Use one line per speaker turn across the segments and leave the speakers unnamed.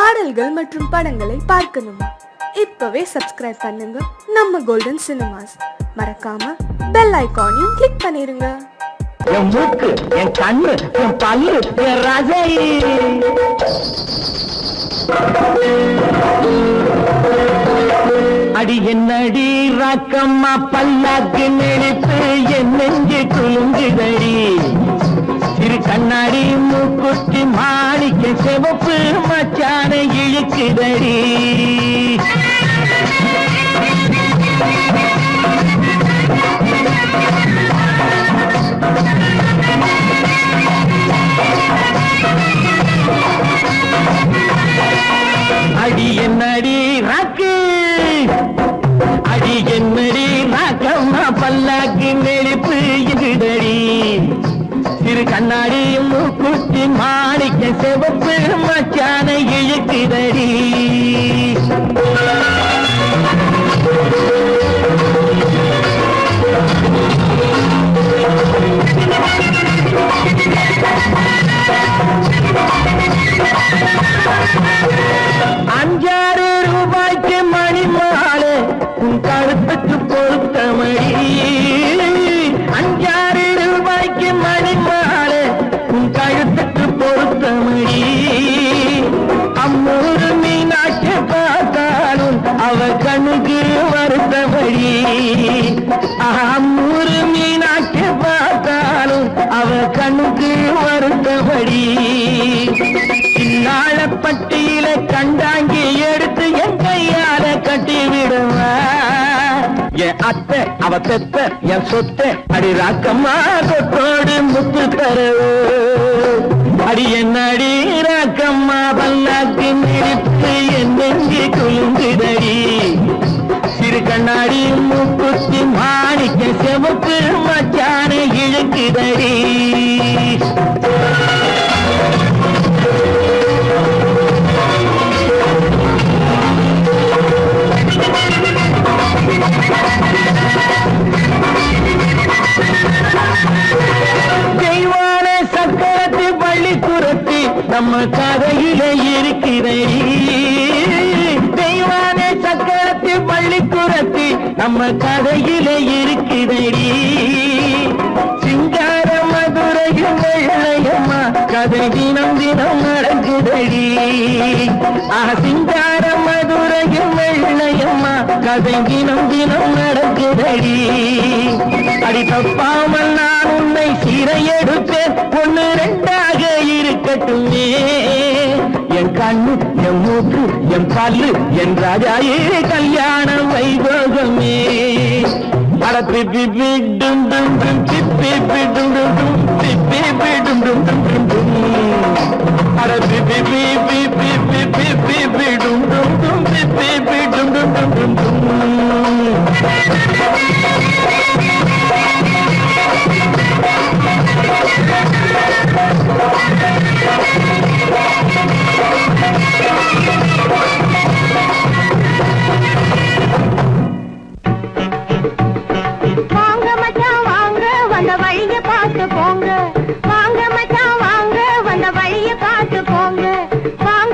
பாடல்கள் மற்றும் படங்களை பார்க்கணுமா? இப்பவே சப்ஸ்கிரைப் பண்ணுங்க நம்ம கோல்டன் சினிமாஸ். மறக்காம பெல் ஐகானையும் கிளிக் பண்ணிருங்க.
என் மூக்கு, என் கண்ணு, என் பல்லு, என் ராஜை. அடி என்னடி ராக்கம்மா பல்லாக்கு நெளிப்பு என் நெஞ்சு குலுங்குதடி. சிறு கண்ணாடி மூக்குத்தி மாணிக்க சிவப்பு மச்சான இழுக்குதடி. அடி என்னடி ராக்கு, அடி என்னடி ராக்கம்மா பல்லாக்கு நெளிப்பு இழுதடி. சிறு கண்ணாடி மூக்குத்தி மாணிக்க சிவப்பு மச்சான இழுக்குதடி. அஞ்சாறு ரூபாய்க்கு மணி மாலை உன் கழுத்துக்கு பொருத்தமடி. அஞ்சாறு ரூபாய்க்கு மணி மாலை உன் கழுத்துக்கு பொருத்தமடி. அம்மூரு மீனாட்சி பார்த்தாலும் அவ கண்ணுக்கு வருத்தமடி. அம்மூரு மீனாட்சி பார்த்தாலும் அவ கண்ணுக்கு வருத்தமடி. நாளப்பட்டியில கண்டாங்கி எடுத்து என் கையால கட்டி விடுவா. என் அத்தை அவ பெத்த என் சொத்த அடி ராக்கம்மா கொத்தோடு முத்து தரவு. அடி என்னடி ராக்கம்மா பல்லாக்கு நிறுத்து என் நெஞ்சு குலுங்குதடி. சிறு கண்ணாடி மூக்குத்தி மாணிக்க செவப்பு மச்சான இழுக்குதடி. தெய்வான சக்கரத்து பள்ளி குரத்தி நம்ம கதையில இருக்கிறடி. தெய்வான சக்கரத்து பள்ளி குரத்தி நம்ம கதையில இருக்கிறடி. சிங்கார மதுரையும் வெள்ளையம்மா கதை தினம் தினம் நடக்குதடி. சிங்கார மதுரையும் வெள்ளையம்மா கதை தினம் தினம் நடக்குதடி. அடி தப்பாமல் நான் உன்னை சீரை எடுப்பேன், ஒன்னு ரெண்டாக இருக்கட்டுமே. என் கண்ணு, என் மூக்கு, என் பல்லு, என் ராஜாயே கல்யாண வைபோகமே. அட பிப்பி பிடும் டும் டும் பிப்பி பிடும் டும் டும் பிப்பி பிடும் டும் டும் டும் டும். அட பிப்பி பிப்பி பிப்பி பிப்பி பிடும் டும் டும் பிப்பி பிடும் டும் டும் டும் டும்.
வாங்க மச்சான் வாங்க வந்த வழிய பார்த்து போங்க. வாங்க மச்சான் வாங்க வந்த வழிய பார்த்து போங்க. வாங்க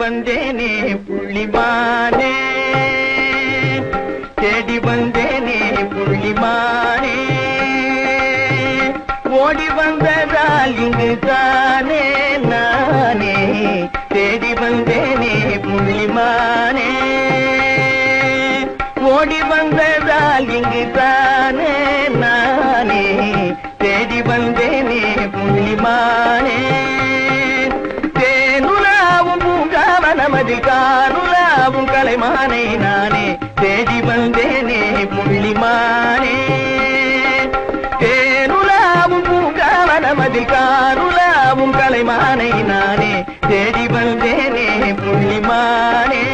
வந்தேனே புள்ளிமானே, தேடி வந்தேனே புள்ளிமானே, ஓடி வந்ததால் இங்கு தானே நானே, தேடி வந்தேனே புள்ளிமானே, ஓடி வந்ததால் இங்கு தானே நானே, தேடி வந்தேனே புள்ளிமானே, தேனுலாவும் பூங்காவனமதி காருலாவும் கலைமானை நானே, தேடி வந்தேனே புள்ளிமானே, தேனுலாவும் பூங்காவனமதி காருலாவும் கலைமானை நானே, தேடி வந்தேனே புள்ளிமானே,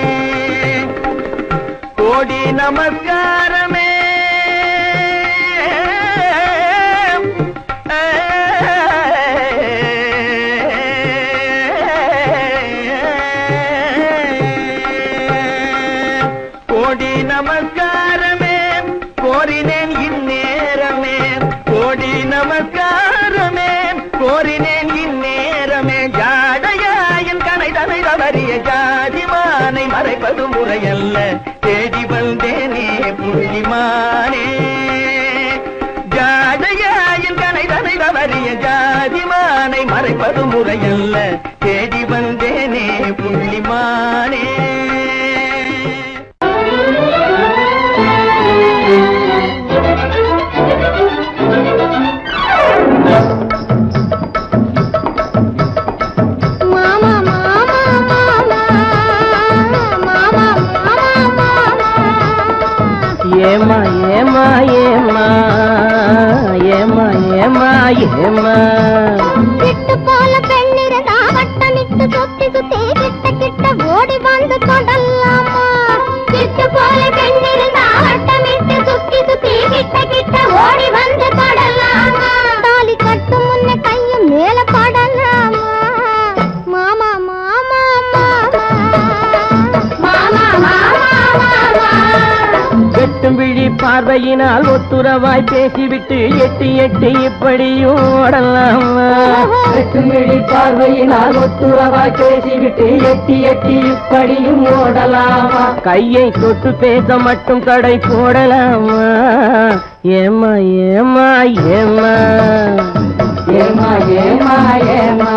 கோடி நமஸ்காரமே கோடி நமஸ்காரமே கோரினேன் இந்நேரமே, கோடி நமஸ்காரமே கோரினேன் இந்நேரமே, ஜாடையாயின் கனை தனை தவறிய ஜாதிமானை மறைப்பது முறையல்ல, தேடி வந்தேனே புள்ளிமானே, ஜாடையாயின் கனை தனை தவறிய ஜாதிமானை மறைப்பது முறையல்ல, தேடி வந்தேனே புள்ளிமானே. ஏமா ஏமா ஏமா ஏமா ஏமா ஏமா
விட்டு போல பெண்ணிருந்தா வட்டமிட்டு சுத்தி சுத்தி கிட்ட கிட்ட ஓடி வந்து கொடலாமா, விட்டு போல பெண்ணிருந்தா வட்டமிட்டு சுத்தி சுத்தி கிட்ட கிட்ட ஓடி வந்து கொடலாமா, தாலி கட்டும் முன்ன கையும் மேல படலாமா, மாமா மாமா மாமா மாமா மாமா மாமா.
வெட்டும் விழி பார்வையினால் ஒத்துறவாய் பேசிவிட்டு எட்டி எட்டி இப்படியும் ஓடலாமா, வெட்டும் விழி பார்வையினால் ஒத்துறவாய் பேசிவிட்டு எட்டி எட்டி இப்படியும் ஓடலாமா, கையை தொட்டு பேச மட்டும் கடை போடலாமா, ஏமா ஏமா ஏமா ஏமா ஏமா ஏமா.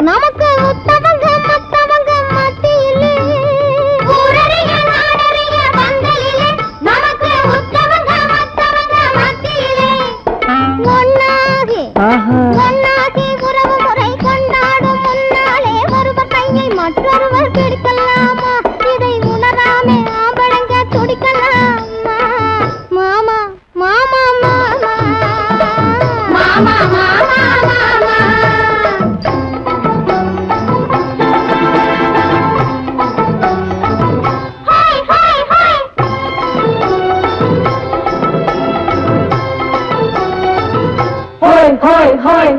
நமக்கு உத்தவங்க மத்தவங்க மத்தியிலே, பந்தலிலே நமக்கு உத்தவங்க மத்தவங்க மத்தியிலே, ஒன்னாகி உறவு முறை கொண்டாடும் முன்னாலே ஒருவர் கையை மற்றொருவர் பிடிக்கலாமா, இதை உணராமே ஆம்பளங்க துடிக்கலாமா, மாமா மாமா மாமா மாமா மாமா மாமா.
ஹோய் ஹோய்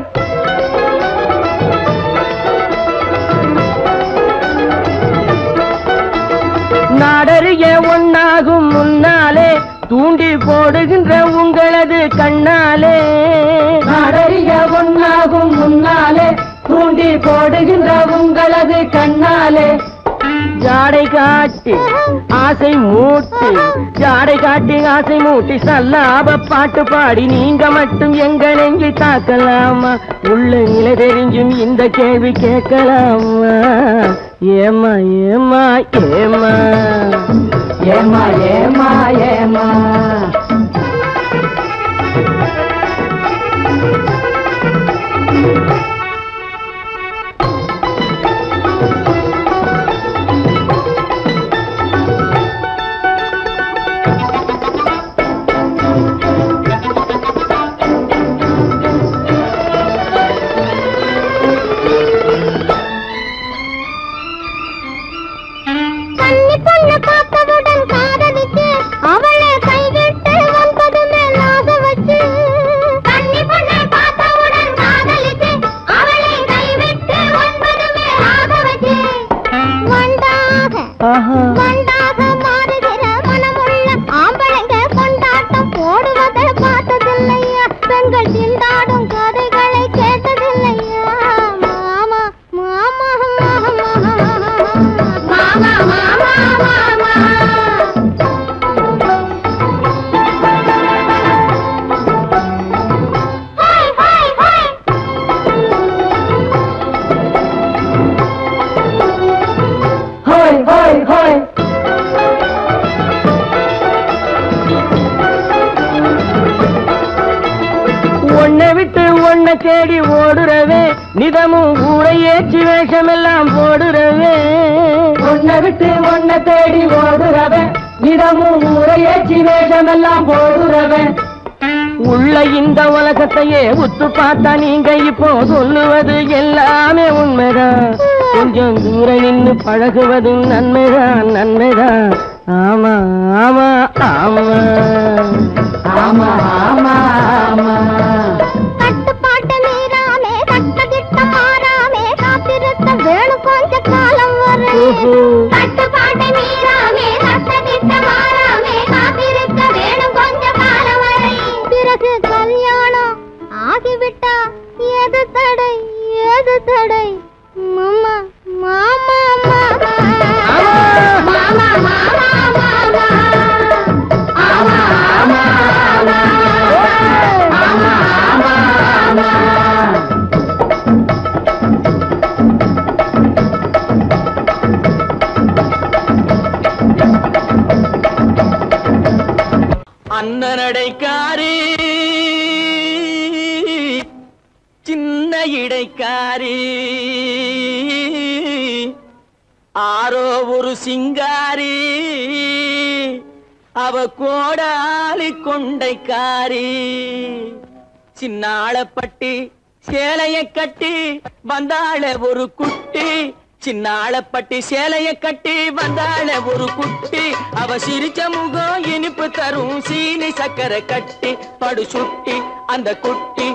நாடறிய ஒன்னாகும் முன்னாலே தூண்டி போடுகின்ற உங்களது கண்ணாலே, நாடறிய ஒன்னாகும் முன்னாலே தூண்டி போடுகின்ற உங்களது கண்ணாலே, ஜாடை காட்டி ஆசை மூட்டி, ஜாடை காட்டி ஆசை மூட்டி சல்லாப பாட்டு பாடி நீங்க மட்டும் எங்க நெஞ்சை தாக்கலாமா, உள்ள நிலை தெரிஞ்சும் இந்த கேள்வி கேட்கலாமா, ஏமா ஏமா ஏமா ஏமா ஏமா ஏமா.
கொண்டாக மாறுகிற மனமுள்ள ஆம்பளைங்க கொண்டாட்டம் போடுவதை பார்த்ததில்லையா பெண்கள் திண்டாடும் கதைகளை கேட்டதில்லையா மாமா மாமா மாமா மாமா மாமா
ஒன்னை விட்டு ஒன்ன தேடி ஓடுறவே நிதமும் ஊரை ஏற்றி வேஷமெல்லாம் போடுறவே ஒன்னை விட்டு ஒன்ன தேடி ஓடுறவே நிதமும் ஊரை ஏற்றி வேஷமெல்லாம் போடுறவே உள்ள இந்த உலகத்தையே உத்து பார்த்தா நீங்க இப்போ சொல்லுவது எல்லாமே உண்மைதான் கொஞ்சம் தூரம் நின்று பழகுவதும் நன்மைதான் நன்மைதான் ஆமா ஆமா ஆமா ஆமா ஆமா ஆமா
கட்டுப்பாட்டு மீறாமே கட்டதிட்ட மாறாமே காத்திருத்த வேணும் கொஞ்ச காலம் வரை கட்டுப்பாட்டு மீறாமே கட்டதிட்ட மாறாமே காத்திருத்த வேணும் கொஞ்ச காலம் வரை பிறகு கல்யாணம் ஆகிவிட்டா ஏது தடை ஏது தடை மாமா மாமா மாமா மாமா மாமா
அன்னநடைக்காரி சின்ன இடைக்காரி ஆரோ ஒரு சிங்காரி அவ கோடாலி கொண்டைக்காரி சின்னாளப்பட்டி சேலைய கட்டி வந்தாள ஒரு குட்டி சின்னாளப்பட்டி சேலைய கட்டி வந்தாள ஒரு குட்டி அவ சிரிச்ச முகம் இனிப்பு தரும் சீனி சக்கரை கட்டி படு சுட்டி அந்த குட்டி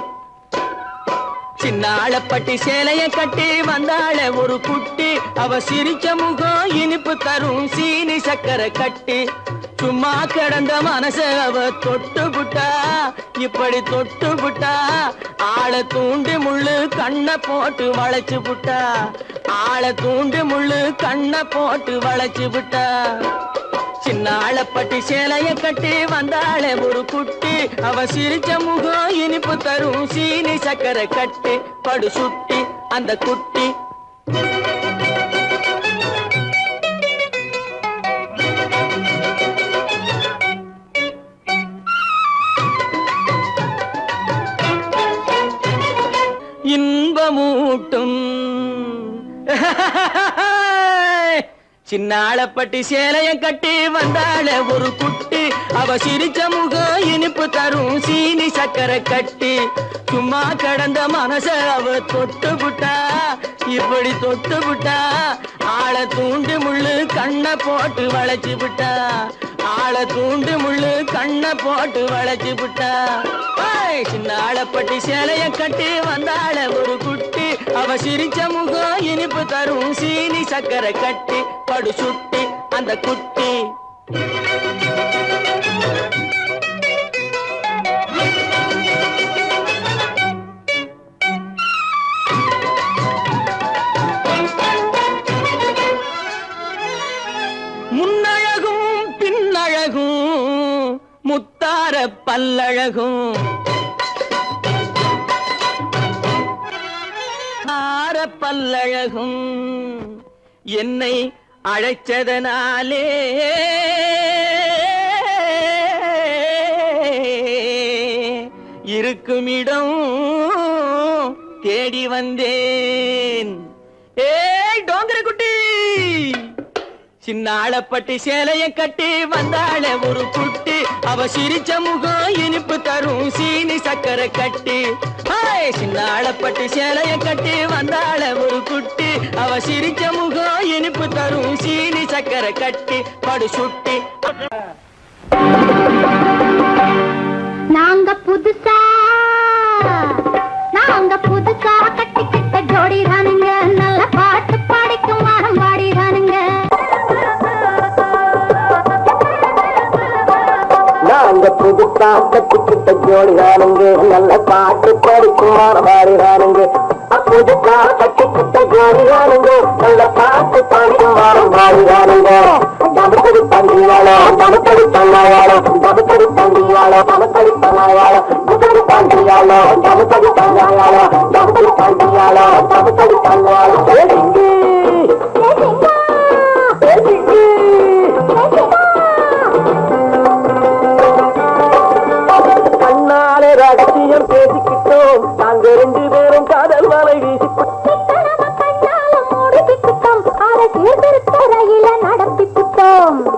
சின்னாளப்பட்டி சேலைய கட்டி வந்தாள ஒரு குட்டி அவ சிரிச்ச முகம் இனிப்பு தரும் சீனி சக்கரை கட்டி சும்மா கிடந்த மனச அவ தொட்டு புட்டா இப்படி தொட்டு புட்டா ஆளை தூண்டி முள்ளு கண்ணை போட்டு வளைச்சு புட்டா ஆளை தூண்டி முள்ளு கண்ணை போட்டு வளைச்சு புட்டா சின்னாளப்பட்டி சேலைய கட்டி வந்தாளே ஒரு குட்டி அவ சிரிச்ச முகம் இனிப்பு தரும் சீனி சக்கரை கட்டி படு சுட்டி அந்த குட்டி இன்பமூட்டும் சின்னாளப்பட்டி சேலைய கட்டி வந்தாள ஒரு குட்டி அவ சிரிச்ச முகம் இனிப்பு தரும் சீனி சக்கரை கட்டி சும்மா கடந்த மனச அவ தொட்டு புட்டா இப்படி தொட்டு புட்டா ஆளை தூண்டி முள்ளு கண்ணை போட்டு வளைச்சு விட்டா ஆளை தூண்டி முள்ளு கண்ணை போட்டு வளைச்சு விட்டா சின்னாளப்பட்டி சேலைய கட்டி வந்தாள ஒரு குட்டி அவ சிரிச்ச முகம் இனிப்பு தரும் சீனி சக்கரை கட்டி படு சுட்டி அந்த குட்டி முன்னழகும் பின்னழகும் முத்தார பல்லழகும் பல்லழகும் என்னை அழைச்சதனாலே இருக்குமிடம் தேடி வந்தேன். ஏய் டோங்கரை குட்டி, சின்னாளப்பட்டி சேலைய கட்டி வந்தாள ஒரு குட்டி, அவ சிரிச்ச முகம் இனிப்பு தரும் சீனி சக்கரை கட்டி. சின்னாளப்பட்டி சேலைய கட்டி வந்தாள ஒரு குட்டி, அவ சிரிச்ச முகம் இனிப்பு தரும் சீனி சக்கரை கட்டி படு சுட்டி.
நாங்க புதுசா கட்டி கிட்ட ஜோடி தானுங்க, நல்ல பாட்டு பாடிக்கும் வாரம் பாடி தானுங்க.
புதுசா கட்டிக்கிட்ட ஜோடிதானுங்க நல்ல பாட்டு படிக்குமான பாடிதானுங்க புதுசா கட்டிக்கிட்ட ஜோடிதானுங்க நல்ல பாட்டு படிக்குமான பாடிதானுங்க தமக்கடி பண்டியாளோ தமக்கடி பண்ணாயாளோ தமக்கடி பண்டியாளோ தமக்கடி பண்ணாயாளோ புதடி பண்டியாளோ தமக்கடி பண்ணாயாளோ தமக்கடி பண்டியாளோ தமக்கடி பண்ணாயாளோ கண்ணாலே ரகசியம் பேசிக்கிட்டோம் நாங்க 2 பேரும் காதல் வலை வீசிக்கிட்டோம்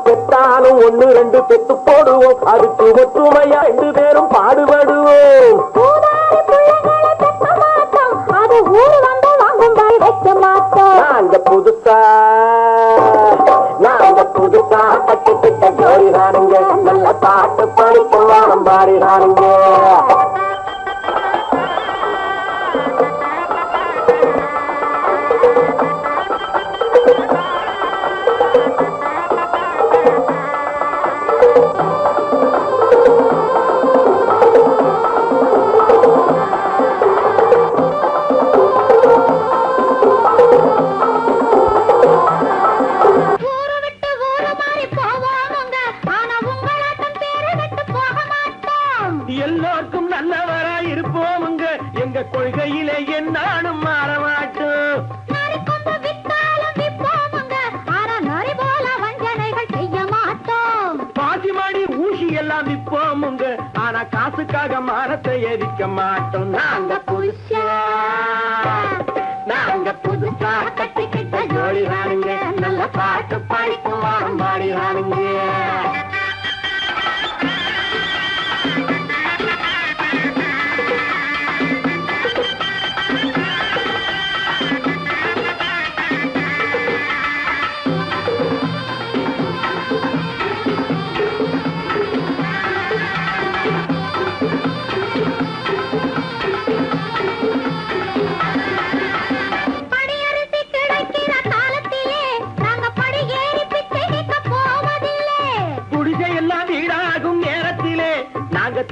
பெத்தாலும் 1 2 பெத்து போடுவோம் அதுக்கு ஒற்றுமையா 2 பேரும் பாடுபடுவோம் நாங்க புதுசா கட்டிக்கிட்ட ஜோடிதானுங்க நல்ல பாட்டு படிக்கும் பாடிதானுங்க எல்லோருக்கும் நல்லவரா இருப்போமுங்க எங்க கொள்கையிலே என்னாலும் மாறமாட்டோம் பாசிமாடி ஊசி எல்லாம் விற்போமுங்க ஆனா காசுக்காக மானத்தை எரிக்க மாட்டோம் நாங்க புதுசா கட்டிக்கிட்ட ஜோடிதானுங்க நல்ல பாட்டு படிக்கும் பாடிதானுங்க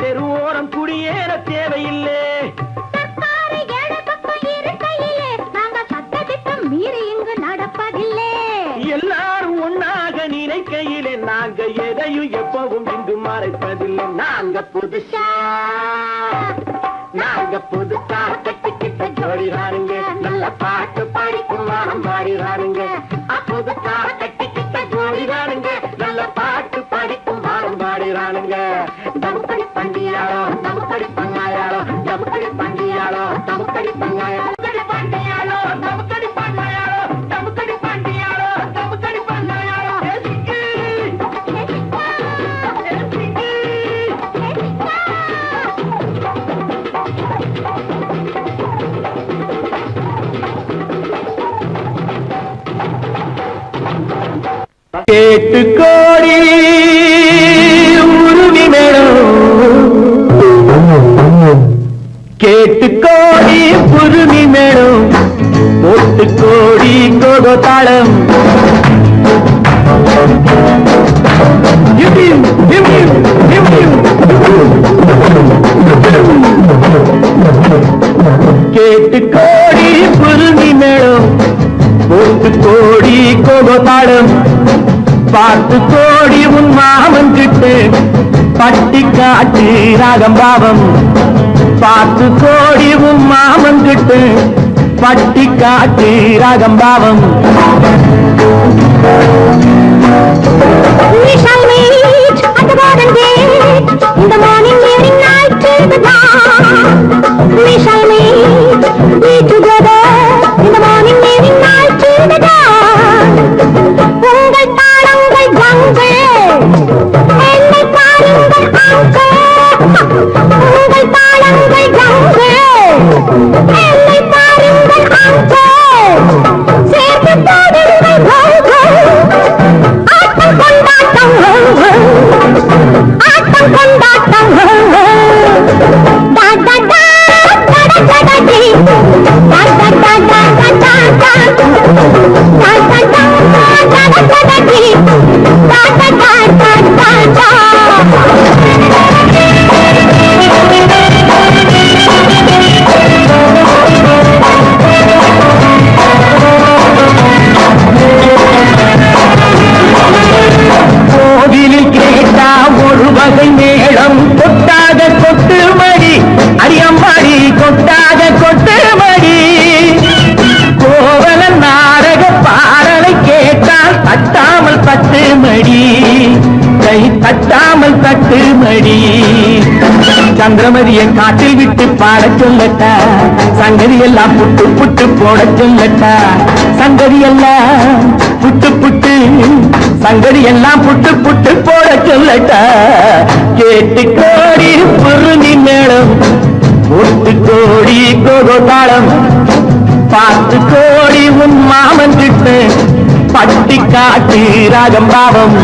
தெருவோரம் குடியேற தேவையில்லை எல்லாரும் ஒன்னாக நினைக்கையிலே நாங்க எதையும் எப்பவும் இங்கு மறைப்பதில்லை நாங்க புதுசா கட்டிக்கிட்ட ஜோடிதானுங்க நல்ல பாட்டு படிக்கும் பாடிதானுங்க புதுசா கட்டிக்கிட்ட ஜோடிதானுங்க நல்ல பாட்டு படிக்கும் பாடிதானுங்க தமுக்கடி பண்டியாளோ தமுக்கடி பண்ணாயாளோ தமுக்கடி பண்டியாளோ தமுக்கடி பண்ணாயாளோ பண்டியாளோ தமுக்கடி பண்ணாயாளோ தமுக்கடி பண்டியாளோ தமுக்கடி பண்ணாயாளோ கேட்டு கோடி உருவி மேடம் கேட்டு கோடி புருமி மேடம் போட்டு கோடி கோகோ தாளம் கேட்டு கோடி புருமி மேடம் போட்டு கோடி கோகோ தாளம் பார்த்து கோடி உன் மாமன் கிட்டு பட்டி காட்டு ராகம் பாவம் பார்த்து கோடி உன் மாமன் கிட்டு பட்டி காட்டு ராகம் பாவம்
We shall meet at the garden gate in the morning, evening, night till the dawn. We shall be together in the morning, evening, night till the dawn. உங்கள் தாளங்கள் கங்கை என்னை பாருங்கள் அங்கே உங்கள் தாளங்கள் கங்கை என்னை பாருங்கள் அங்கே சேர்த்து பாடுங்கள் ஆட்டம் கொண்டாட்டம் ஆட்டம் கொண்டாட்டம் da da da da
தட்டாமல் தட்டு மடி. சந்திரமதியை காட்டில் விட்டு பாட சொல்லட்டா, சங்கதி எல்லாம் புட்டு புட்டு போட சொல்லட்டா. சங்கதி எல்லாம் புட்டு புட்டு, சங்கதி எல்லாம் புட்டு புட்டு போட சொல்லட்டா. கேட்டு கோடி பொருளி மேளம், ஒட்டு கோடி கோகோ தாளம், பார்த்து கோடி உன் மாமன் கிட்ட பட்டி காட்டி ராகம் பாவம்.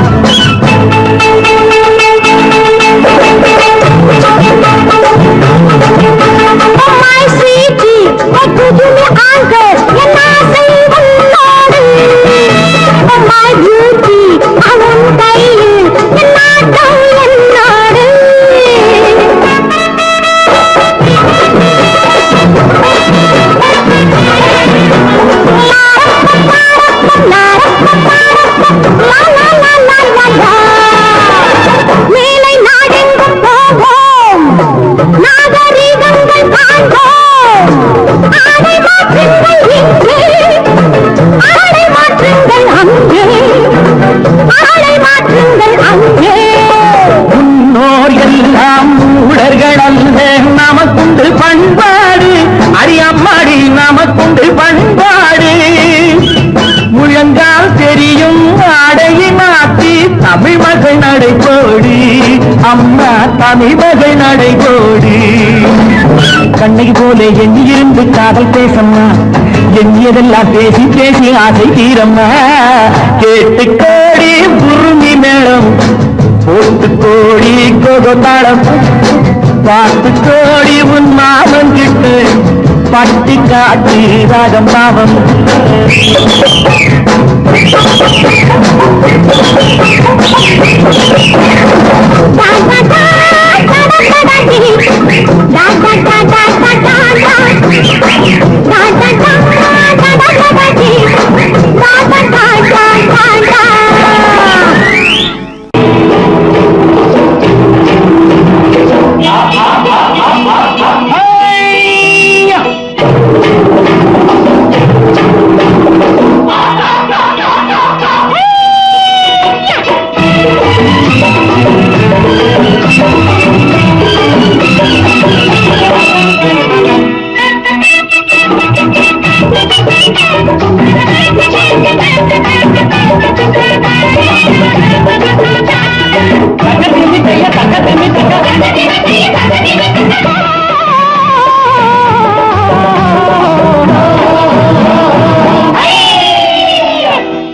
முன்னோர் எல்லாம் ஊழர்கள் அல்ல, நமக்குண்டு பண்பாடு. அடியம்மாடி நமக்குண்டு பண்பாடு. முழங்கால் தெரியும் ஆடையை மாற்றி தமிழ் மகள் நடைபோடி, அம்மா தமிழ் மகள் நடைபோடி. கண்ணகி போல எண்ணியிருந்து காதல் பேசம்மா, எண்ணியதெல்லாம் பேசி பேசி ஆசை தீரம்மா. கேட்டு கோடி புருமி மேளம், போட்டு கோடி கோகோ தாளம், பார்த்து கோடி உன் மாமன் கிட்டு பட்டி காட்டி ராகம் பாவம்.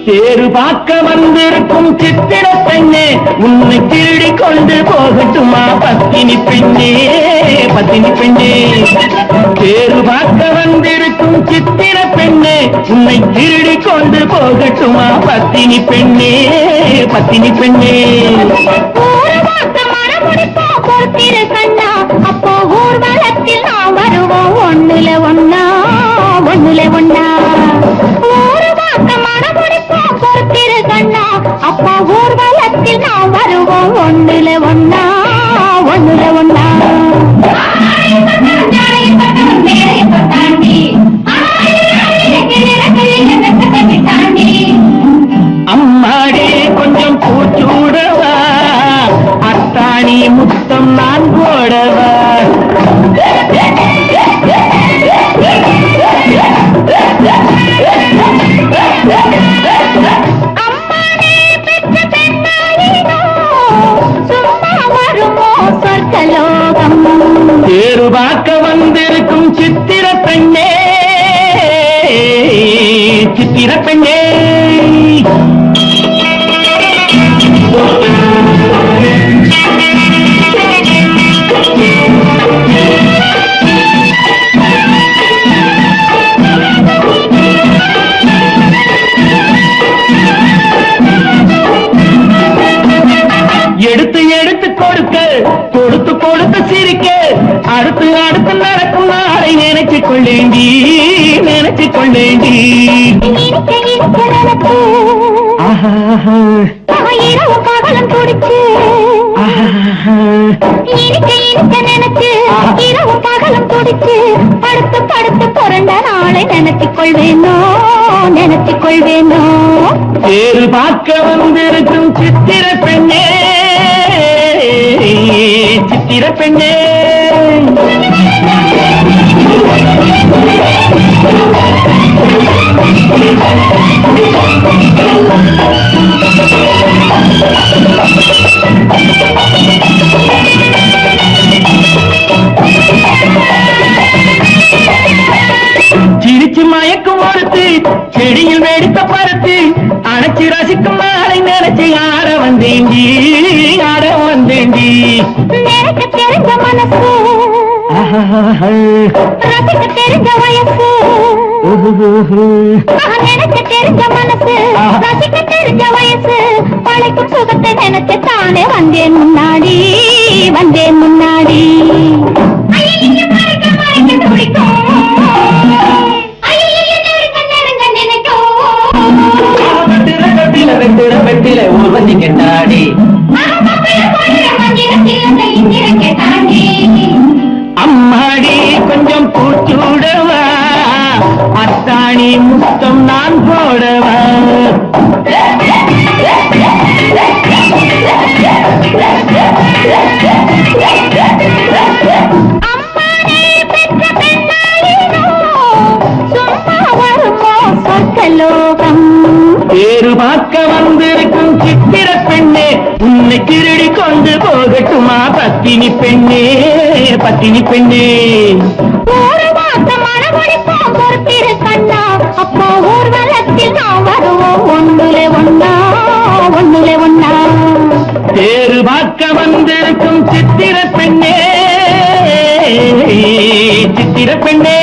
தேரு பார்க்க வந்திருக்கும் சித்திர பெண்ணே, உன்னை திருடி கொண்டு போகட்டுமா பத்தினி பெண்ணே, பத்தினி பெண்ணே. தேரு பார்க்க வந்திருக்கும் சித்திர பெண்ணே, உன்னை திருடி கொண்டு போகட்டுமா பத்தினி பெண்ணே, பத்தினி பெண்ணே.
அப்போ ஊர்வலத்தில் நான் வருவோம் ஒண்ணுல ஒன்னா, ஒண்ணுல ஒன்னா. அப்பா ஊர்வலத்தில் நான் வருவோம் ஒண்ணுல ஒன்னா, ஒண்ணுல ஒன்னா.
அம்மாடி கொஞ்சம் பூச்சூடவா, அத்தாணி முத்தம் நான் போடவா. தேரு பார்க்க வந்திருக்கும் சித்திர பெண்ணே, சித்திர பெண்ணே. எடுத்து எடுத்து கொடுக்க, கொடுத்து கொடுத்து சிரிக்க, அடுத்து அடுத்து நடக்கும் நாளை நினைச்சு கொள்ளேண்டி, நினைச்சு கொள்ளேண்டி.
இரவு பகலம் துடிச்சு, நினைச்சு இரவு பகலம் துடிச்சு, படுத்து படுத்து புரண்ட நாளை நினைச்சு கொள்வேனோ, நினைச்சு கொள்வேனோ.
தேரு பார்க்க வந்திருக்கும் சித்திர பெண்ணே, பெண்ணே சிரிச்சு மயக்கும் ஒருத்து செடியில் வெடித்த பருத்து அணைச்சி ரசிக்கும் நாளை நினைச்சு ஆட வந்தேண்டி ஆட வந்தேண்டி
எனக்கு தெரிஞ்ச மனசு ரசிக்க தெரிஞ்ச வயசு எனக்கு தெரிஞ்ச மனசு ரசிக்க தெரிஞ்ச வயசு பழைக்கும் சுகத்தை நினைச்சு தானே வந்தேன் முன்னாடி வந்தேன் முன்னாடி
வெட்டில ஊர்வசி கெட்டாடி அம்மாடி கொஞ்சம் பூச்சூடவா அத்தாணி முத்தம் நான் போடவா பேரு பார்க்க வந்திருக்கும் சித்திர பெண்ணே உன்னை திருடி கொண்டு போகட்டுமா பத்தினி பெண்ணே பத்தினி பெண்ணே
ஒரு மாசம் மனமொழிப்போம் பொறுத்திரு கண்ணா அப்போ ஊர்வலத்தில் நாம் வருவோம் ஒன்றுலே ஒன்னா ஒன்றுலே ஒன்னா
பேரு பார்க்க வந்திருக்கும் சித்திர பெண்ணே சித்திர பெண்ணே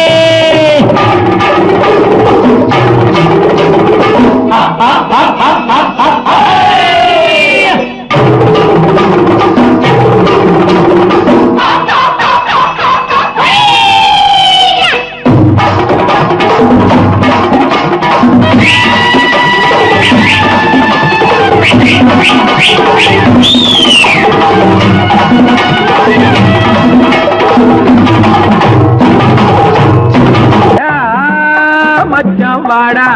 மச்சான் வாடா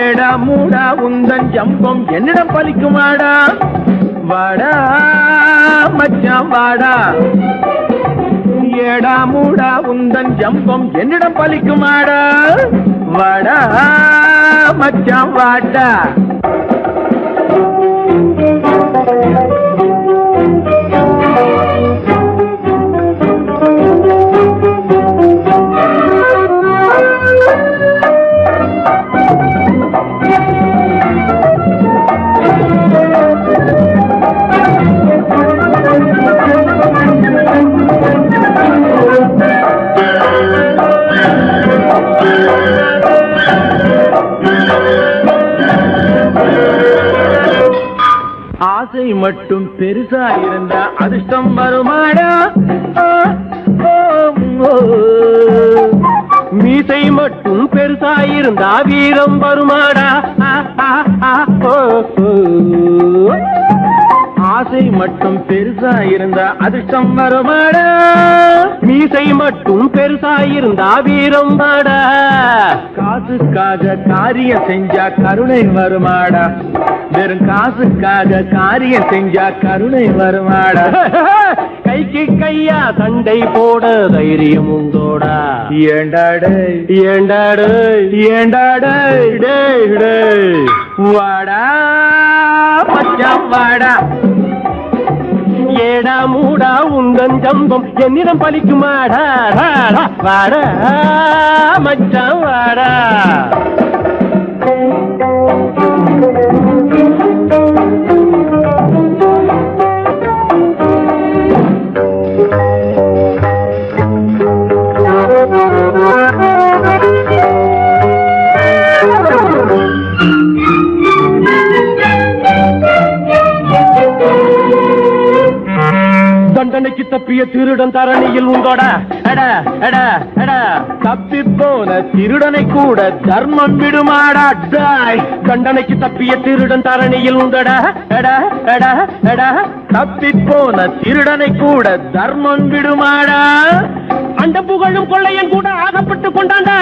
ஏடா மூடா உந்தன் ஜம்பம் என்னிடம் பலிக்குமாடா வாடா மச்சான் வாடா ஏடா மூடா உந்தன் ஜம்பம் என்னிடம் பலிக்குமாடா வாடா மச்சான் வாடா ஆசை மட்டும் பெருசா இருந்தா அதிர்ஷ்டம் வருமாடா மீசை மட்டும் பெருசா இருந்தா வீரம் வருமாடா ஆசை மட்டும் பெருசா இருந்தா அதிர்ஷ்டம் வருமாடா மீசை மட்டும் பெருசா இருந்தா வீரம் வாடா காசுக்காக காரியம் செஞ்சா கருணை வருமாடா வெறும் காசுக்காக காரியம் செஞ்சா கருணை வருமாடா கைக்கு கையா சண்டை போட தைரியம் உண்டோடா ஏண்டாடு ஏண்டாடு ஏண்டாடு வாடா மச்சான் வாடா ஏடா மூடா உந்தன் ஜம்பம் என்னிடம் பலிக்குமாடா வாடா மச்சான் வாடா தண்டனைக்கு தப்பி தப்பிய திருடன் தரணியில் உண்டோட எட எட எட தப்பி போன திருடனை கூட தர்மம் விடுமாடா தண்டனைக்கு தப்பிய திருடன் தரணியில் உண்டோட எட எட எட தப்பி போன திருடனை கூட தர்மம் விடுமாடா அந்த புகழும் கொள்ளையன் கூட ஆகப்பட்டு கொண்டாண்ட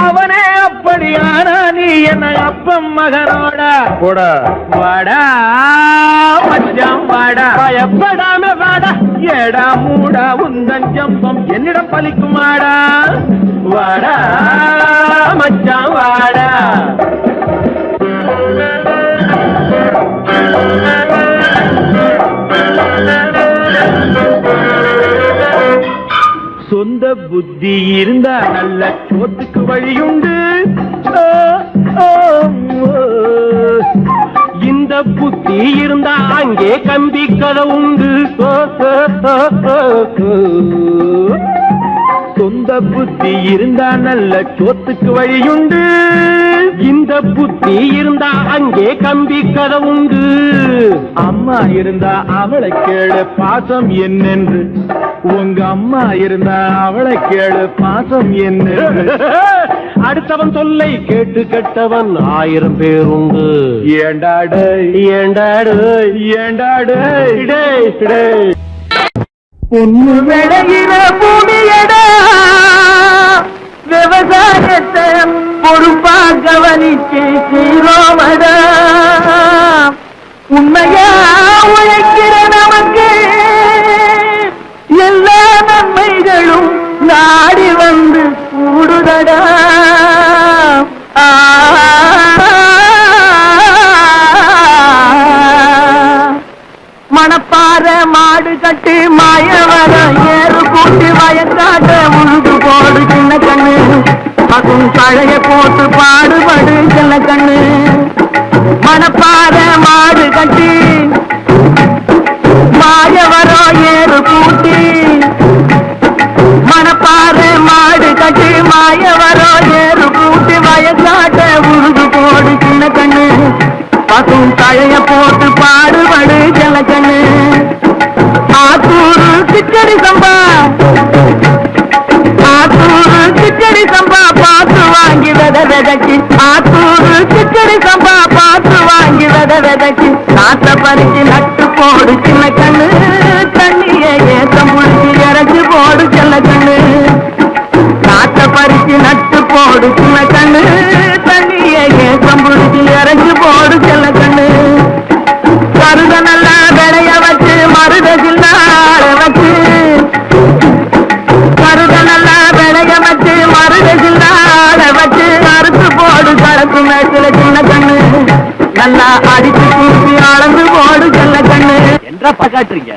அவனே அப்படியானா நீ என்ன அப்பம் மகனோட கூட வாடா மச்சான் வாடா பயப்படாம வாடா ஏடா மூடா உந்தன் ஜம்பம் என்னிடம் பலிக்குமாடா வாடா மச்சான் வாடா சொந்த புத்தி இருந்தா நல்ல சோத்துக்கு வழியுண்டு இந்த புத்தி இருந்தா அங்கே கம்பி கதை உண்டு சொந்த புத்தி இருந்தா நல்ல சோத்துக்கு வழியுண்டு இந்த புத்தி இருந்தா அங்கே கம்பி கதை உண்டு அம்மா இருந்தா அவளை கேளு பாசம் என்னென்று உங்க அம்மா இருந்தா அவளை கேளு பாசம் என்ன அடுத்தவன் சொல்லை கேட்டு கெட்டவன் 1000 பேர் உண்டு ஏண்டாடு ஏண்டாடு ஏண்டாடு பொண்ணு விளையிற பூமியடா விவசாயத்தை பொறுப்பா கவனிச்சு செய்றோமடா உண்மையா உழைக்கிற நமக்கு எல்லா நன்மைகளும் நாடி வந்து கூடுதடா மணப்பாற மாடு கட்டு மாயவரம் ஏறு கூட்டி வயக்காட்ட உழுது போடு சின்ன கண்ணு அதுவும் கழைய போட்டு பாடுபடு சின்ன கண்ணு மணப்பாற மாடு கட்டி மாயவரம் ஏறு கூட்டி மணப்பாற மாடு கட்டி மாயவரம் ஏறு கூட்டி வயக்காட்ட உழுது போடு சின்ன கண்ணு அதுவும் கழைய போட்டு பாடுபடு சின்ன கண்ணு ஆத்தூரு கிச்சடி சம்பா ஆத்தூரு கிச்சடி சம்பா பார்த்து வாங்கி விதைச்சி ஆத்தூரு கிச்சடி சம்பா பார்த்து வாங்கி விதைச்சி நாட்ட பறிச்சு நட்டு போடு சின்ன கண்ணு தண்ணியை ஏத்தம் புடிச்சு இறச்சி போடு சின்ன கண்ணு நாட்ட பறிச்சு நட்டு போடு சின்ன கண்ணு தண்ணியை ஏத்தம் புடிச்சு இறச்சி போடு சின்ன கண்ணு கருத நல்லா விளைய வச்சு மருத சில்லாட வச்சு கருத நல்லா விளைய வச்சு மருத சில்லாட வச்சு அறுத்து போடு கலப்பு மேட்டில சின்ன கண்ணு நல்லா அடிச்சு தூக்கி அளந்து போடு சின்ன கண்ணு
என்றா பாக்காட்டுறீங்க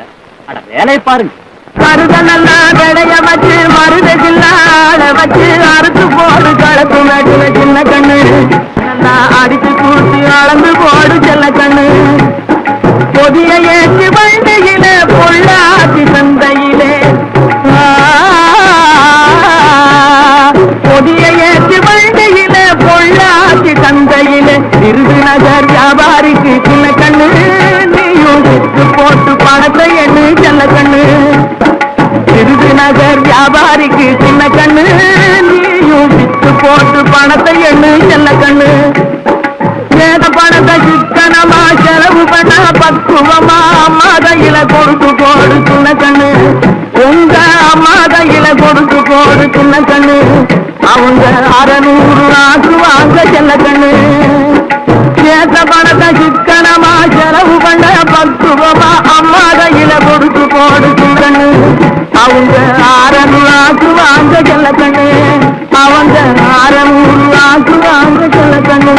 அட வேலையை பாருங்க
கருத நல்லா விளைய வச்சு மருத சில்லாட வச்சு அறுத்து போடு கலப்பு மேட்டில சின்ன கண்ணு நல்லா அடிச்சு தூக்கி அளந்து போடு சின்ன கண்ணு பொதிய ஏற்றி வண்டியில பொள்ளாச்சி சந்தையிலே பொதிய ஏற்றி வண்டியில பொள்ளாச்சி சந்தையிலே விருதுநகர் வியாபாரிக்கு சின்ன கண்ணு நீயும் வித்து போட்டு பணத்தை எண்ணு செல்ல கண்ணு விருதுநகர் வியாபாரிக்கு சின்ன கண்ணு நீயும் வித்து போட்டு பணத்தை எண்ணு செல்ல கண்ணு ஏத பணத்தை சிக்கனமா செலவு பண்ண பக்குவமா அம்மா கையில கொடுத்து போடு சின்ன கண்ணு உங்க அம்மா கையில கொடுத்து போடு சின்ன கண்ணு அவங்க 600 ஆக்கு வாங்க செல்ல கண்ணு ஏத பணத்தை சிக்கனமா செலவு பண்ண பக்குவமா அம்மா கையில கொடுத்து போடு சின்ன கண்ணு அவங்க 600 ஆக்கு வாங்க செல்ல கண்ணு அவங்க 600 ஆக்கு வாங்க செல்ல கண்ணு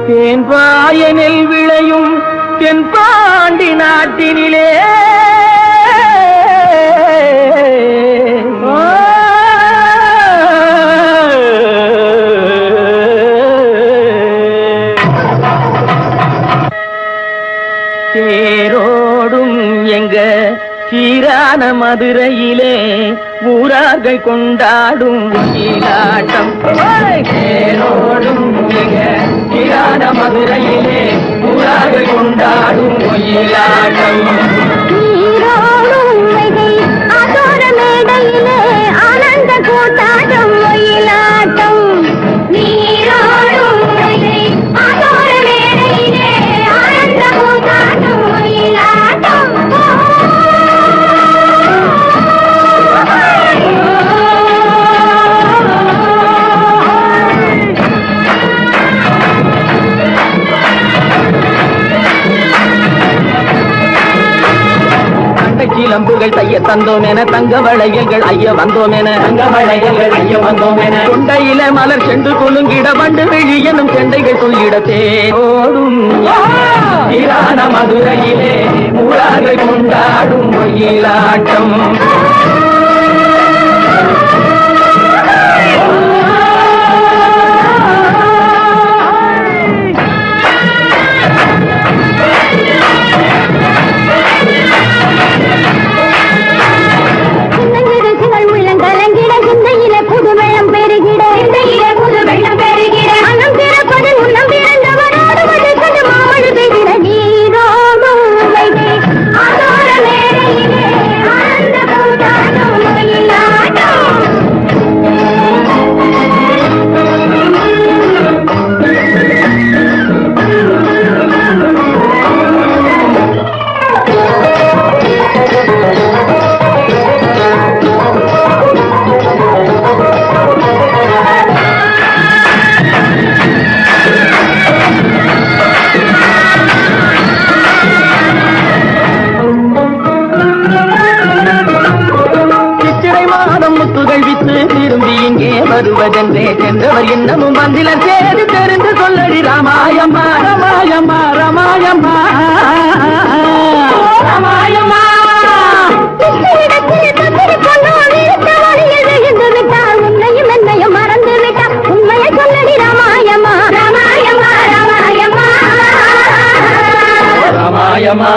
தேன்பாயனில் விளையும் தென்பாண்டி நாட்டினிலே தேரோடும் எங்க சீரான மதுரையிலே ஊரார்கள் கொண்டாடும் ஒயிலாட்டம். தேரோடும் எங்க சீரான மதுரையிலே ஊரார்கள் கொண்டாடும் ஒயிலாட்டம்.
மேடையிலே ஆனந்த கூத்தாட்டம் ஒயிலாட்டம். நீரோடும் ஆதோர மேடையிலே ஆனந்த கூத்தாட்டம் ஒயிலாட்டம்.
சிலம்புகள் தைய தந்தோம் என தங்க வளையல்கள் ஐய வந்தோம் என தங்க வளையல்கள் ஐய வந்தோம் என கொண்டையில மலர் சென்று குலுங்கிட வண்டு விழி எனும் செண்டைகள் சொல்லிட தேரோடும் சீரான மதுரையிலே ஊரார்கள் கொண்டாடும் ஒயிலாட்டம். வருவதென்றே சென்றவர் இன்னமும் வந்திலர் சேது தெரிந்து சொல்லடி ராமாயம்மா ராமாயம்மா ராமாயம்மா ராமாயம்மா.
உன்னையும் என்னையும் மறந்து விட்டா உண்மையை சொல்லடி ராமாயம்மா ராமாயம்மா ராமாயம்மா
ராமாயம்மா.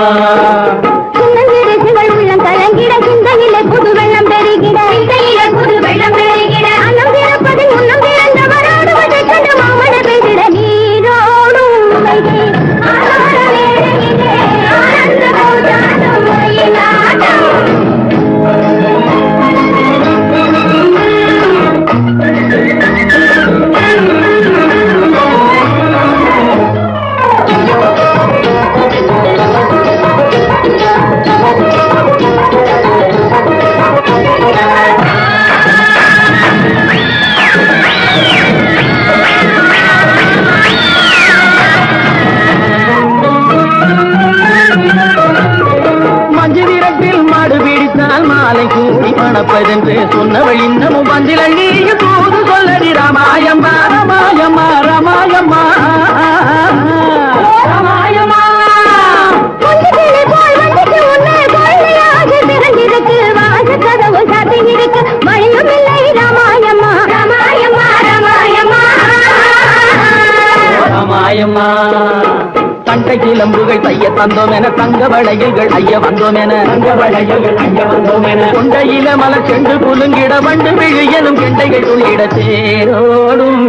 உள்ளம் கலங்கிட சிந்தையிலே புது வெள்ளம் பெருகிட சிந்தையிலே புது வெள்ளம் பெருகிட அன்னம் பிறப்பது முன்னம் பிறந்தவரோடு வதை கண்டு மாமன பெய்திட நீரோடும் ஆனந்த கூத்தாட்டம் ஒயிலாட்டம்.
மாலை கூடி மணப்பதென்று சொன்னவள் இன்னமும் வந்திலள் நீயும் தூது சொல்லடி ராமாயம்மா ராமாயம்மா ராமாயம்மா ராமாயம்மா.
கதவு சாத்தி இருக்கு மழையும் இல்லை ராமாயம்மா ராமாயம்மா ராமாயம்மா
ராமாயம்மா. கண்டை கிளம்புகள் தைய தந்தோம் என தங்க வளையல்கள் ஐய வந்தோம் என தங்க வளையல்கள் ஐய வந்தோம் என கொண்டையில மலர் சென்று குலுங்கிட வண்டு விழி எனும் கெண்டைகள் துள்ளிட தேரோடும்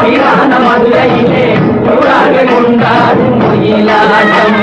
சீரான மதுரையிலே ஊரார்கள் கொண்டாடும் ஒயிலாட்டம்.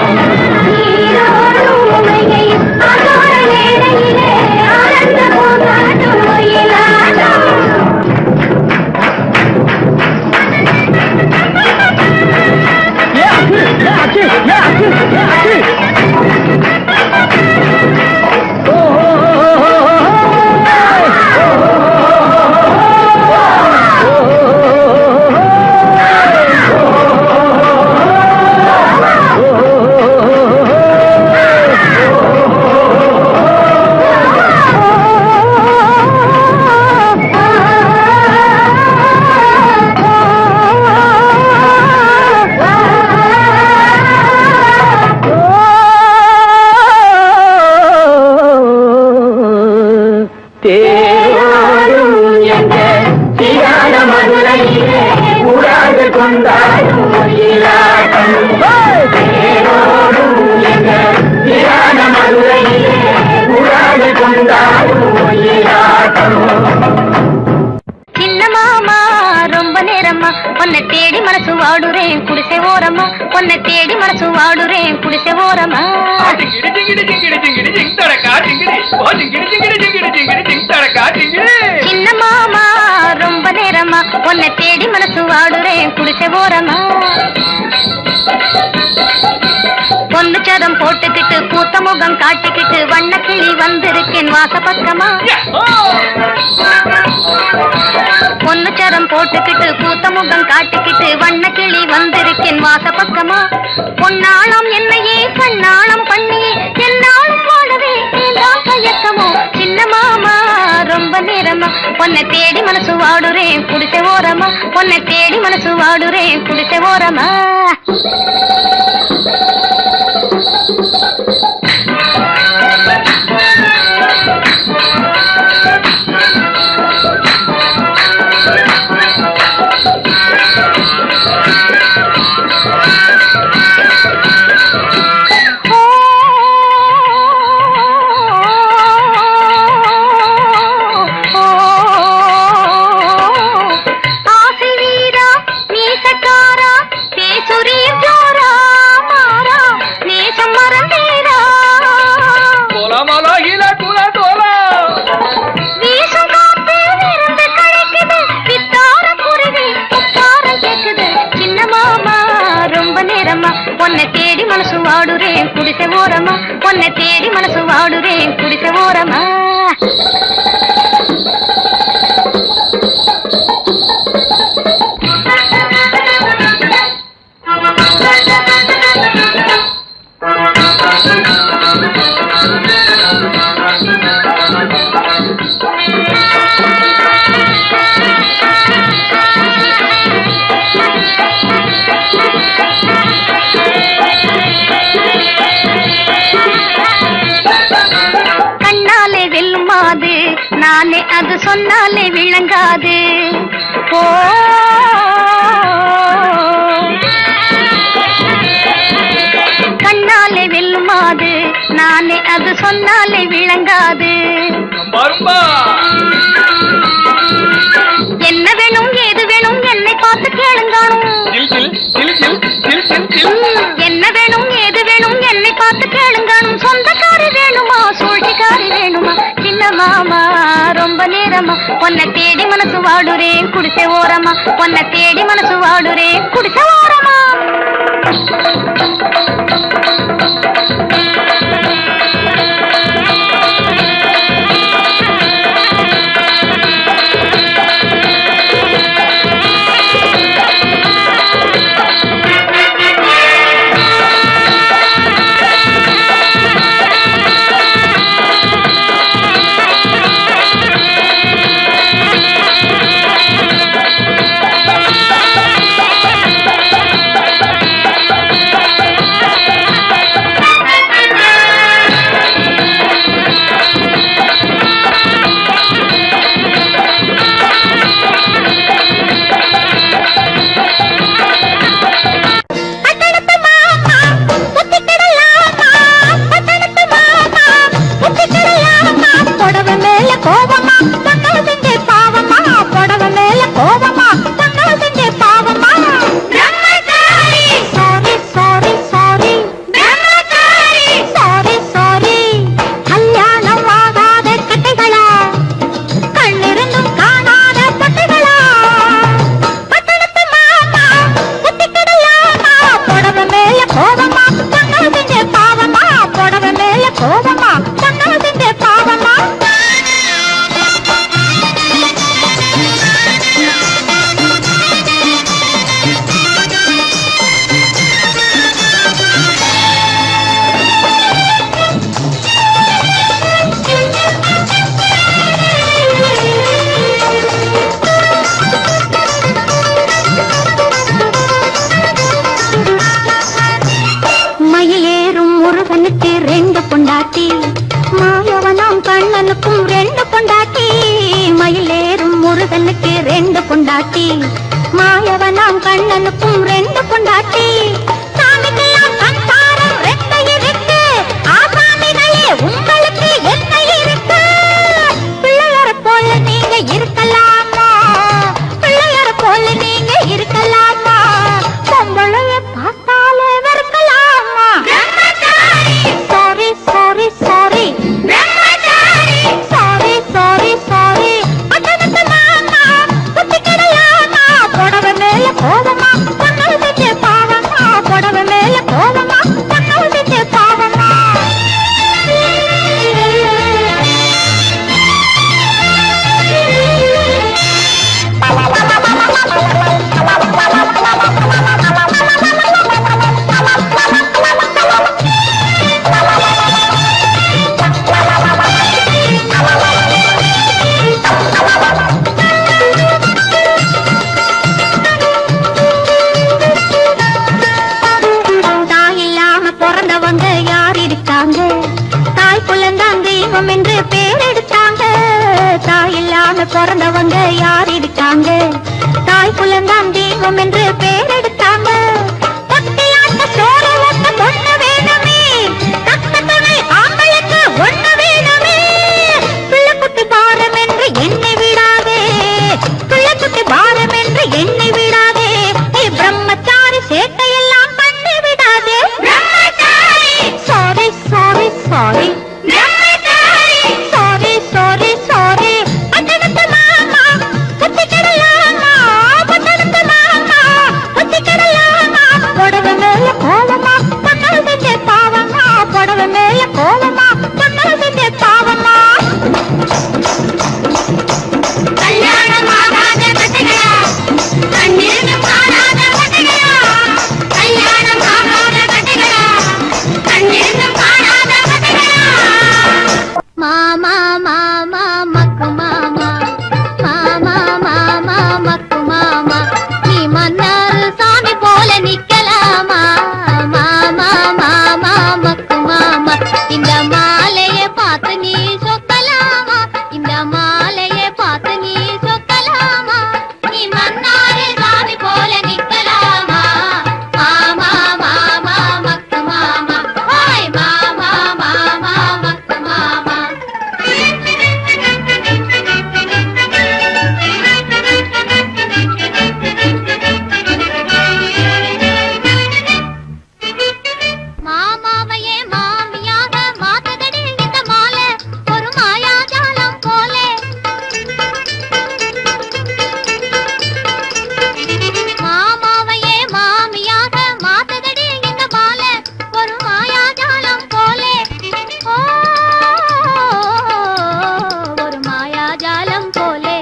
கொண்டாடும் ஒயிலாட்டம் தேரோடும் எங்க தியான மதுரையிலே உறாவை கொண்டாடும் ஒயிலாட்டம்.
சின்ன மாமா ரொம்ப நேரமா உன்னை தேடி மனசு வாடுறேன் குடிசை ஓரமா, உன்னை தேடி மனசு வாடுறேன் குடிசை ஓரமா. சின்ன மாமா ரொம்ப நேரமா உன்னை தேடி மனசு வாடுறேன் குடிசை ஓரமா. பொண்ணு சதம் போட்டுக்கிட்டு பூத்த முகம் காட்டிக்கிட்டு வண்ண கிளி வந்திருக்கேன் வாச பக்கமா. பொண்ணு சரம் போட்டுக்கிட்டு பூத்த முகம் காட்டிக்கிட்டு வண்ண கிளி வந்திருக்கேன் வாச பக்கமா. பொன்னாளம் என்னையே கண்ணாளம் பண்ணியே என்னாலும் வாழவே நீதான் கயக்கமோ. சின்ன மாமா ரொம்ப நேரமா உன்னை தேடி மனசு வாடுறேன் குடிசை ஓரமா, உன்னை தேடி மனசு வாடுறேன் குடிசை ஓரமா. உன்னை தேடி மனசு வாடுறேன் குடிசை ஓரமா, உன்னை தேடி மனசு வாடுறேன் குடிசை ஓரமா. நானே அது சொன்னாலே விளங்காது. ஓ கண்ணாலே வெல்லுமாது நானே அது சொன்னாலே விளங்காது. என்ன வேணும் ஏது வேணும் என்னை பார்த்து கேளுங்கானும். என்ன வேணும் ஏது வேணும் என்னை பார்த்து கேளுங்கானும். சொந்தக்காரி வேணுமா சூழ்ச்சிக்காரி வேணுமா. சின்ன மாமா ரொம்ப நேரமா உன்னை தேடி மனசு வாடுறேன் குடிசை ஓரமா, உன்னை தேடி மனசு வாடுறேன் குடிசை ஓரமா. மாயவனாம் கண்ணனுக்கும் ரெண்டு பொண்டாட்டி சாமிக்கெல்லாம் சம்சாரம் ரெட்டை இருக்கு ஆசாமிகளே உங்களுக்கு என்ன இருக்கு பிள்ளையார போல நீங்க இருக்கலாமா பிள்ளையார போல நீங்க இருக்கலாமா பொம்பளைய பார்த்தாலே வெறுக்கலாமா sorry sorry sorry sorry sorry sorry அட்டனத்து மாமா குத்தி கிடலாமா புடவை மேல கோவமா பொண்ணு செஞ்ச பாவமா புடவை மேல கோவமா பொண்ணு செஞ்ச பாவமா பிறந்தவங்க யார் இருக்காங்க தாய் குலந்தான் தெய்வம் என்று பேர் எடுத்தாங்க தாய் இல்லாம பிறந்தவங்க யார் இருக்காங்க தாய் குலந்தான் தெய்வம் என்று பேர் எடுத்தாங்க தொட்டிலாட்ட சோறு ஊட்ட பொண்ணு வேணுமே தக்க துணை ஆம்பளுக்கு ஒண்ணு வேணுமே பிள்ளை குட்டி பாரம் என்று எண்ணி விடாதே பிள்ளை குட்டி பாரம் என்று எண்ணி விடாதே பிரம்மச்சாரி சேட்டையெல்லாம் பண்ணி விடாதே sorry sorry sorry sorry sorry sorry அட்டனத்து மாமா குத்தி கிடலாமா பட்டனத்து மாமா குத்தி கிடலாமா புடவை மேல கோவமா பொண்ணு செஞ்ச பாவமா புடவை மேல கோவமா பொண்ணு செஞ்ச பாவமா கல்யாணம் ஆகாத கட்டைகளா கண்ணிருந்து பாராத கட்டைகளா கல்யாணம் ஆகாத கட்டைகளா கண்ணிருந்து பாராத கட்டைகளா மாமா மாமா மக்கு மாமா மாமா மாமா மக்கு மாமா நீ மன்னார் சாமி போல நிக்கலாமா மாமா மாமா மக்கு மாமா இந்த மாலையை பார்த்து நீ சொக்கலாமா இந்த மாலையை பார்த்து நீ சொக்கலாமா நீ மன்னார் சாமி போல நிக்கலாமா மாமா மாமா மக்கு மாமா ஹாய் மாமா மாமா மக்கு மாமா மாமாவையே மாமியாக மாத்ததடி இந்த மாலை ஒரு மாயாஜாலம் போலே மாமாவையே மாமியாக மாத்ததடி இந்த மாலை ஒரு மாயாஜாலம் போலே ஓ ஒரு மாயாஜாலம் போலே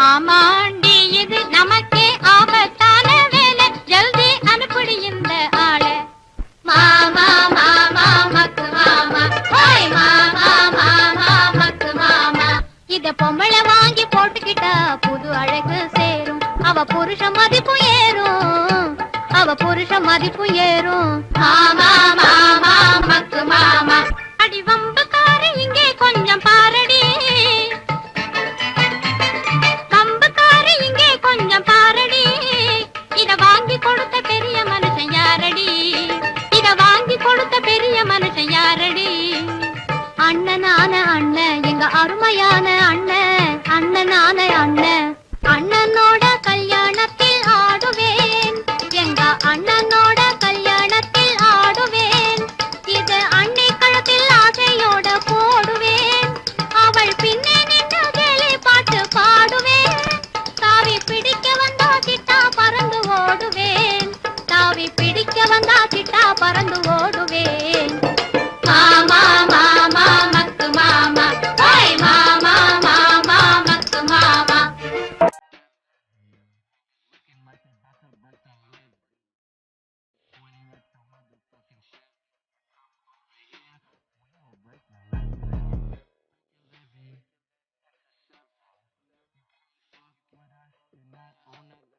ஆமாண்டி இது நமக்கே ஆபத்தான வேலை ஜல்தி அனுப்புடி இந்த ஆளை மாமா மாமா மக்கு மாமா ஹாய் மாமா மாமா மக்கு மாமா இத பொம்பளை வாங்கி போட்டுக்கிட்டா புது அழகு சேரும் அவ புருஷ மதிப்பு ஏறும் அவ புருஷ மதிப்பு ஏறும் மாமா மாமா மக்கு மாமா அடி வம்புக்காரி இங்கே கொஞ்சம் பாரடி கம்புக்காரி இங்கே கொஞ்சம் பாரடி இத வாங்கி கொடுத்த பெரிய மனுஷன் யாரடி இத வாங்கி கொடுத்த பெரிய மனுஷன் யாரடி அண்ணனான அண்ணன் எங்க அருமையான அண்ணன் அண்ணனான அண்ணன் அண்ணனோட கல்யாணத்தில் ஆடுவேன் எங்க அண்ணனோட கல்யாணத்தில் ஆடுவேன் இது அண்ணி கழுத்தில் ஆசையோட போடுவேன் அவள் பின்னே நின்று கேலி பாட்டு பாடுவேன் தாவி பிடிக்க வந்தா சிட்டா பறந்து ஓடுவேன் தாவி பிடிக்க வந்தா சிட்டா பறந்து ஓடுவேன் மாமா மாமா மக்கு மாமா ஹாய் மாமா மாமா மக்கு மாமா
not on it.